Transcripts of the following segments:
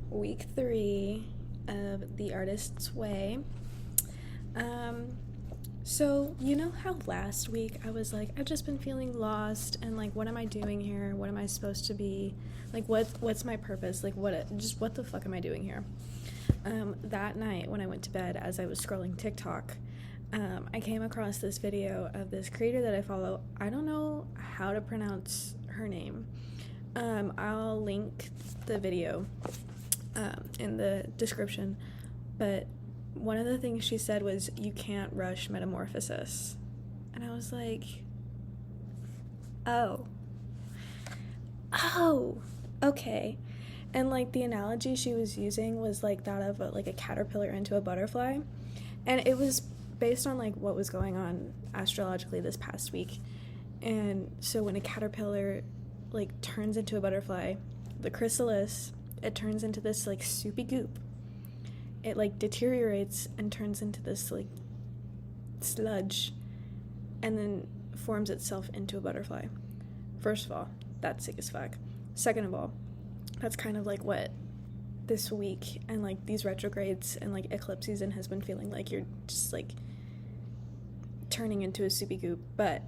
week 3 of The Artist's Way. So you know how last week I was like, I've just been feeling lost and like, what am I doing here? What am I supposed to be? Like, what's my purpose? Like, what the fuck am I doing here? That night when I went to bed, as I was scrolling TikTok, I came across this video of this creator that I follow. I don't know how to pronounce her name. I'll link the video in the description, but one of the things she said was, you can't rush metamorphosis. And I was like, oh, okay. And like the analogy she was using was like that of a caterpillar into a butterfly. And it was based on like what was going on astrologically this past week. And so when a caterpillar like turns into a butterfly, the chrysalis, it turns into this like soupy goop. It like deteriorates and turns into this like sludge and then forms itself into a butterfly. First of all, that's sick as fuck. Second of all, that's kind of like what this week and like these retrogrades and like eclipse season has been feeling like. You're just like turning into a soupy goop, but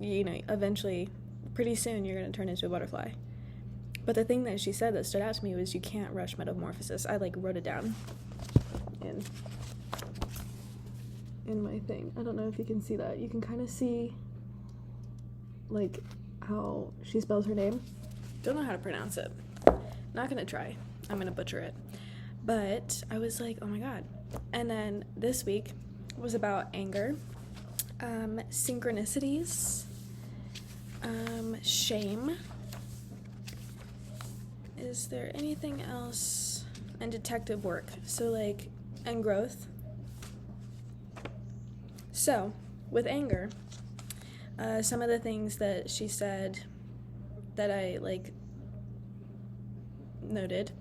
you know, eventually, pretty soon, you're going to turn into a butterfly. But the thing that she said that stood out to me was, you can't rush metamorphosis. I like wrote it down in my thing. I don't know if you can see that. You can kind of see like how she spells her name. Don't know how to pronounce it. Not gonna try. I'm gonna butcher it. But I was like, oh my god. And then this week was about anger, synchronicities, shame. Is there anything else? And detective work. So like, and growth. So with anger, some of the things that she said that I like noted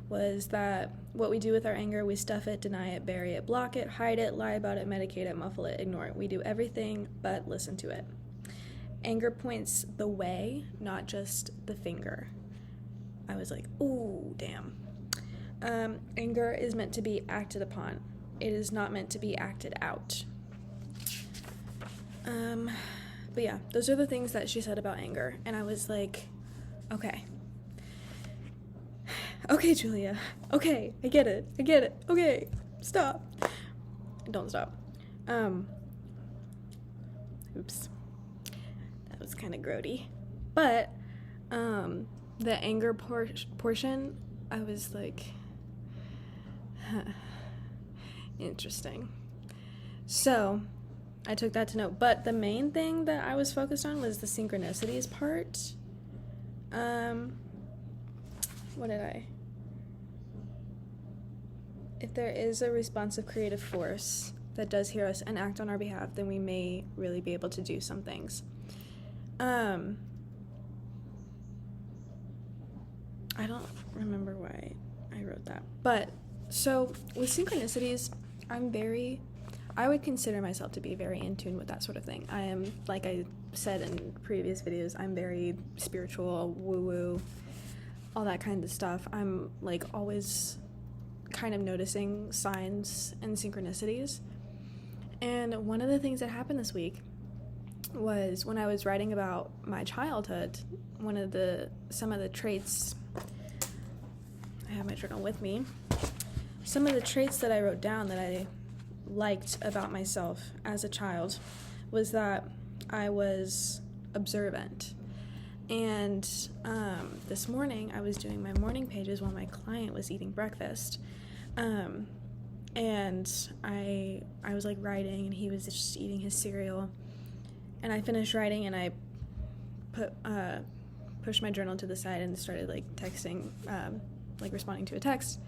was that what we do with our anger, we stuff it, deny it, bury it, block it, hide it, lie about it, medicate it, muffle it, ignore it. We do everything but listen to it. Anger points the way, not just the finger. I was like, ooh, damn. Anger is meant to be acted upon. It is not meant to be acted out. But yeah, those are the things that she said about anger. And I was like, okay. Okay, Julia. Okay, I get it. Okay, stop. Don't stop. Oops. That was kind of grody. But, the anger portion, I was like, interesting. So, I took that to note. But the main thing that I was focused on was the synchronicities part. If there is a responsive creative force that does hear us and act on our behalf, then we may really be able to do some things. I don't remember why I wrote that. But, so, with synchronicities, I would consider myself to be very in tune with that sort of thing. I am, like I said in previous videos, I'm very spiritual, woo-woo, all that kind of stuff. I'm, like, always kind of noticing signs and synchronicities. And one of the things that happened this week was when I was writing about my childhood, some of the traits, I have my journal with me, some of the traits that I wrote down that I liked about myself as a child was that I was observant. And this morning I was doing my morning pages while my client was eating breakfast. And I was like writing and he was just eating his cereal. And I finished writing and I pushed my journal to the side and started like texting, like responding to a text.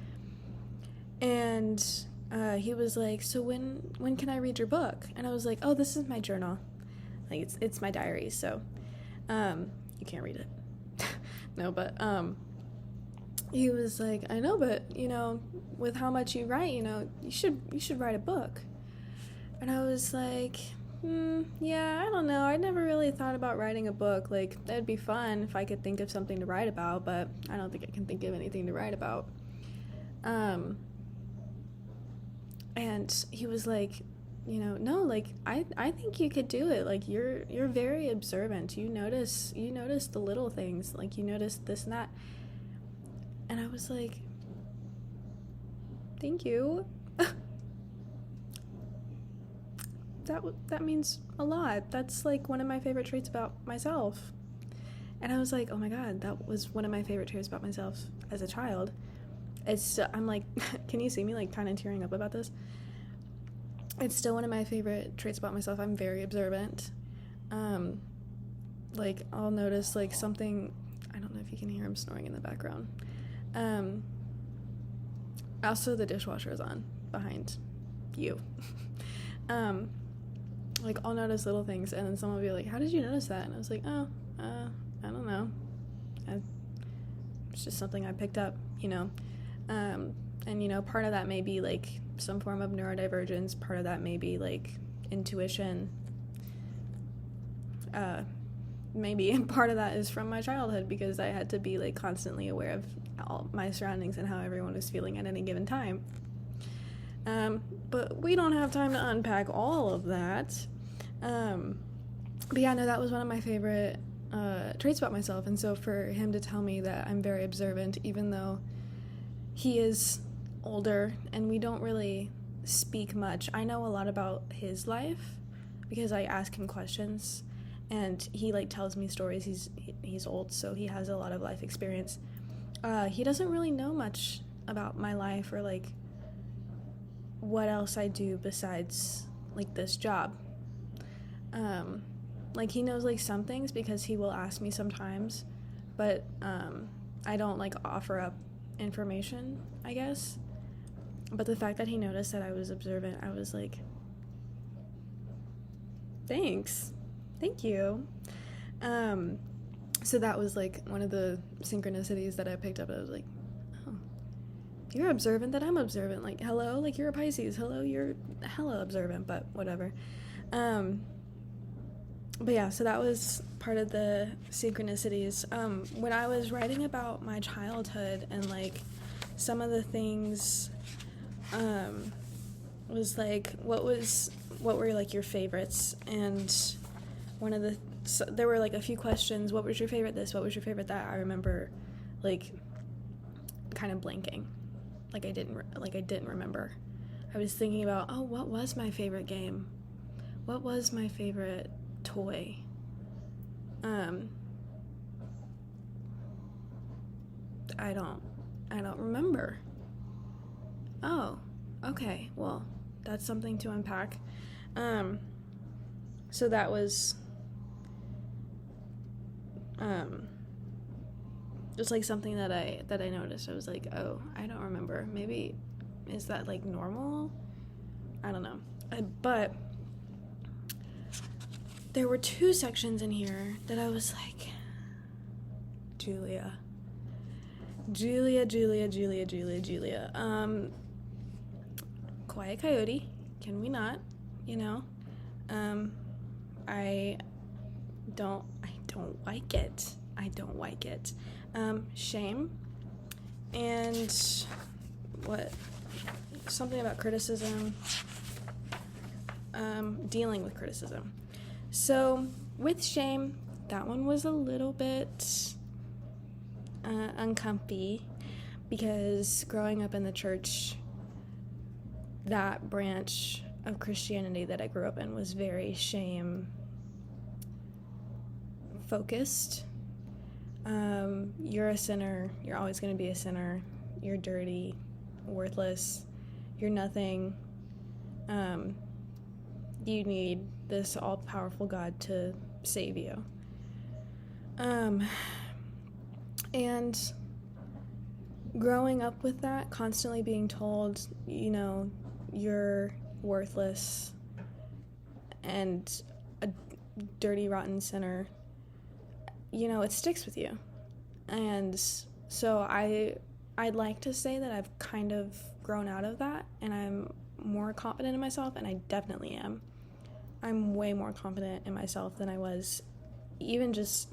And he was like, so when can I read your book? And I was like, oh, this is my journal. Like it's my diary, so you can't read it. No, but he was like, I know, but you know, with how much you write, you know, you should write a book. And I was like, yeah, I don't know. I never really thought about writing a book. Like, that'd be fun if I could think of something to write about, but I don't think I can think of anything to write about. Um, and he was like, no, like, I think you could do it. Like, you're very observant. You notice the little things. Like, you notice this and that. And I was like, thank you. That means a lot. That's like one of my favorite traits about myself. And I was like, oh my God, that was one of my favorite traits about myself as a child. I'm like, can you see me like kind of tearing up about this? It's still one of my favorite traits about myself. I'm very observant. Like, I'll notice like something. I don't know if you can hear him snoring in the background. Also, the dishwasher is on behind you. Like, I'll notice little things, and then someone will be like, how did you notice that? And I was like, I don't know. It's just something I picked up, And, part of that may be, like, some form of neurodivergence. Part of that may be, like, intuition. Maybe part of that is from my childhood, because I had to be, like, constantly aware of all my surroundings and how everyone was feeling at any given time. But we don't have time to unpack all of that. But yeah, no, that was one of my favorite traits about myself. And so for him to tell me that I'm very observant, even though he is older and we don't really speak much. I know a lot about his life because I ask him questions, and he like tells me stories. He's old, so he has a lot of life experience. He doesn't really know much about my life or like what else I do besides like this job. Like, he knows like some things because he will ask me sometimes, but I don't like offer up information, I guess. But the fact that he noticed that I was observant, I was like, thank you. So that was like one of the synchronicities that I picked up. I was like, oh, you're observant, that I'm observant. Like, hello, like, you're a Pisces. Hello, you're hella observant, but whatever. But yeah, so that was part of the synchronicities. When I was writing about my childhood and like some of the things, was like, what were like your favorites? And there were like a few questions. What was your favorite this? What was your favorite that? I remember like kind of blanking. Like I didn't remember. I was thinking about, oh, what was my favorite game? What was my favorite toy? I don't remember. Oh, okay. Well, that's something to unpack. So that was just like something that I noticed. I was like, oh, I don't remember. Maybe is that like normal? I don't know. But there were two sections in here that I was like, Julia. Quiet Coyote, can we not? I don't like it. Shame, and something about criticism, dealing with criticism. So with shame, that one was a little bit uncomfy, because growing up in the church, that branch of Christianity that I grew up in was very shame focused. You're a sinner, you're always going to be a sinner, you're dirty, worthless, you're nothing, you need this all-powerful God to save you. And growing up with that, constantly being told, you're worthless and a dirty, rotten sinner, it sticks with you. And so I'd like to say that I've kind of grown out of that, and I'm more confident in myself, and I definitely am. I'm way more confident in myself than I was even just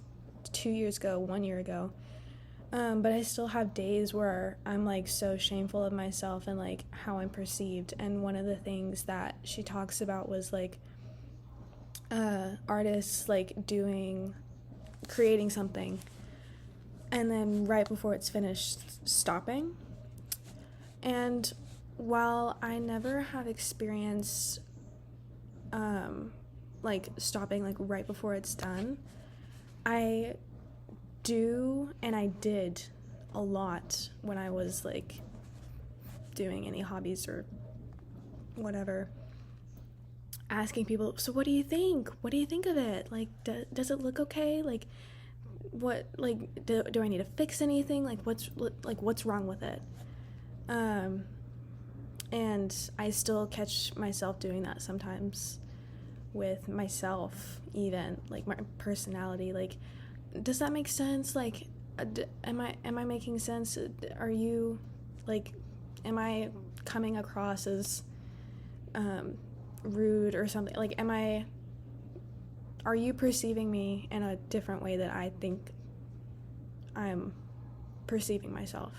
2 years ago, 1 year ago. But I still have days where I'm like so shameful of myself and like how I'm perceived. And one of the things that she talks about was like artists like creating something, and then right before it's finished, stopping. And while I never have experienced like stopping like right before it's done, I do, and I did a lot when I was like doing any hobbies or whatever, asking people, so what do you think of it, like does it look okay, like what, like do I need to fix anything, like what's wrong with it. And I still catch myself doing that sometimes with myself, even like my personality, like does that make sense, like am I making sense, are you like, am I coming across as rude or something, like are you perceiving me in a different way that I think I'm perceiving myself.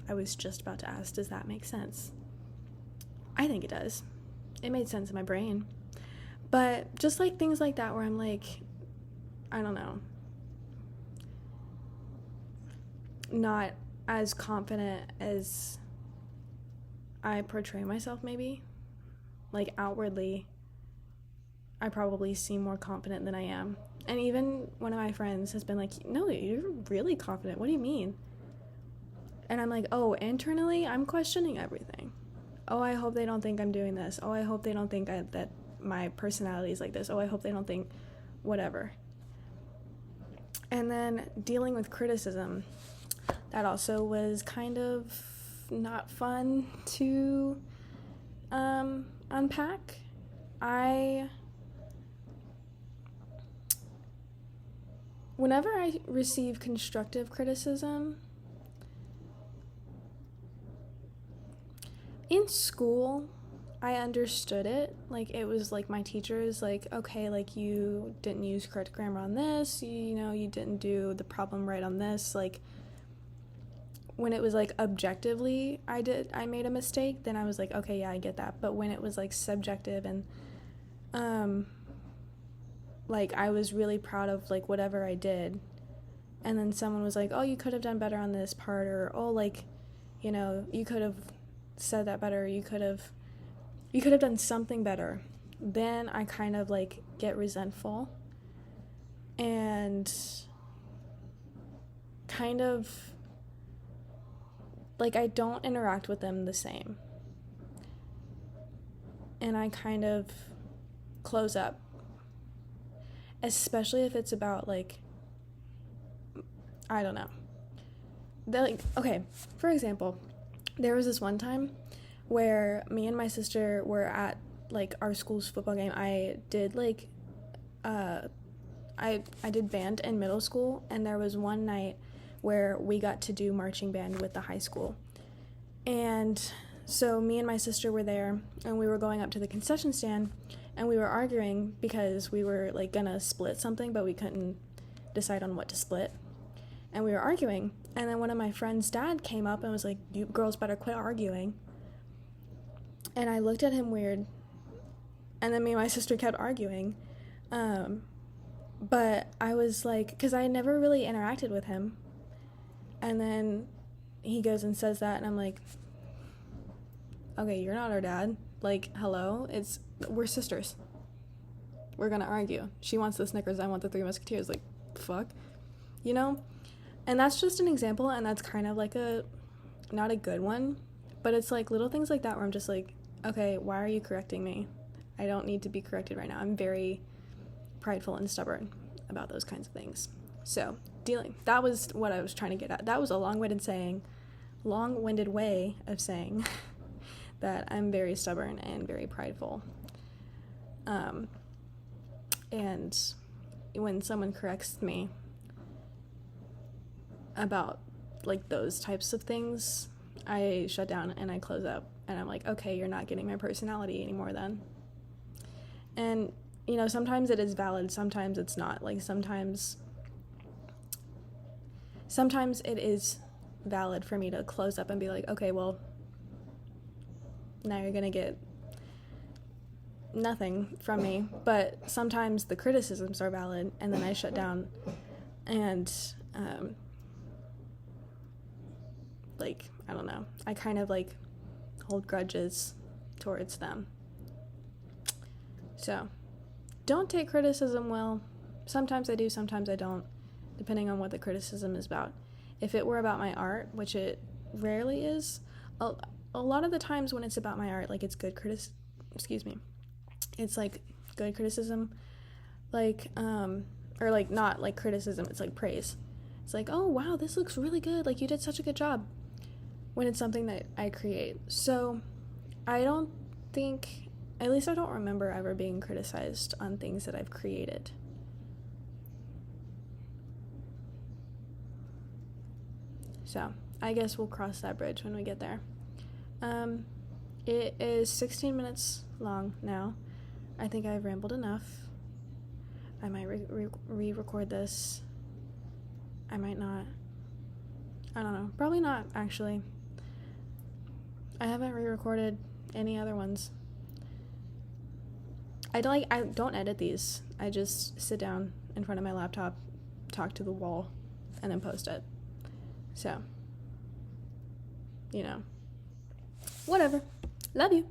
I was just about to ask, does that make sense? I think it does. It made sense in my brain. But just like things like that where I'm like, I don't know, not as confident as I portray myself maybe. Like outwardly, I probably seem more confident than I am. And even one of my friends has been like, no, you're really confident. What do you mean? And I'm like, oh, internally, I'm questioning everything. Oh, I hope they don't think I'm doing this. Oh, I hope they don't think that my personality is like this. Oh, I hope they don't think whatever. And then dealing with criticism, that also was kind of not fun to unpack. Whenever I receive constructive criticism, in school, I understood it. Like, it was like my teachers, like, okay, like, you didn't use correct grammar on this, you didn't do the problem right on this. Like, when it was like objectively I made a mistake, then I was like, okay, yeah, I get that. But when it was like subjective and like I was really proud of like whatever I did, and then someone was like, oh, you could have done better on this part, or oh, like, you could have said that better, you could have done something better, then I kind of like get resentful and kind of like I don't interact with them the same, and I kind of close up, especially if it's about like, I don't know, like, okay, for example, there was this one time where me and my sister were at like our school's football game. I did like I did band in middle school, and there was one night where we got to do marching band with the high school. And so me and my sister were there, and we were going up to the concession stand, and we were arguing because we were like gonna split something, but we couldn't decide on what to split. And we were arguing, and then one of my friend's dad came up and was like, you girls better quit arguing. And I looked at him weird, and then me and my sister kept arguing. But I was like, because I never really interacted with him. And then he goes and says that, and I'm like, okay, you're not our dad. Like, hello? We're sisters. We're gonna argue. She wants the Snickers, I want the Three Musketeers. Like, fuck? And that's just an example, and that's kind of like not a good one, but it's like little things like that where I'm just like, okay, why are you correcting me? I don't need to be corrected right now. I'm very prideful and stubborn about those kinds of things. So, that was what I was trying to get at. That was a long-winded way of saying that I'm very stubborn and very prideful. And when someone corrects me about like those types of things, I shut down and I close up, and I'm like, okay, you're not getting my personality anymore then. And sometimes it is valid, sometimes it's not. Like, sometimes sometimes it is valid for me to close up and be like, okay, well, now you're gonna get nothing from me. But sometimes the criticisms are valid, and then I shut down and like, I don't know, I kind of like hold grudges towards them. So don't take criticism well. Sometimes I do, sometimes I don't, depending on what the criticism is about. If it were about my art, which it rarely is, a lot of the times when it's about my art, like, it's good it's like good criticism, like, or like not like criticism, it's like praise. It's like, oh wow, this looks really good, like you did such a good job, when it's something that I create. So I don't think, at least I don't remember ever being criticized on things that I've created. So I guess we'll cross that bridge when we get there. It is 16 minutes long now. I think I've rambled enough. I might re-record this. I might not. I don't know. Probably not, actually. I haven't re-recorded any other ones. I don't edit these. I just sit down in front of my laptop, talk to the wall, and then post it. So, whatever. Love you.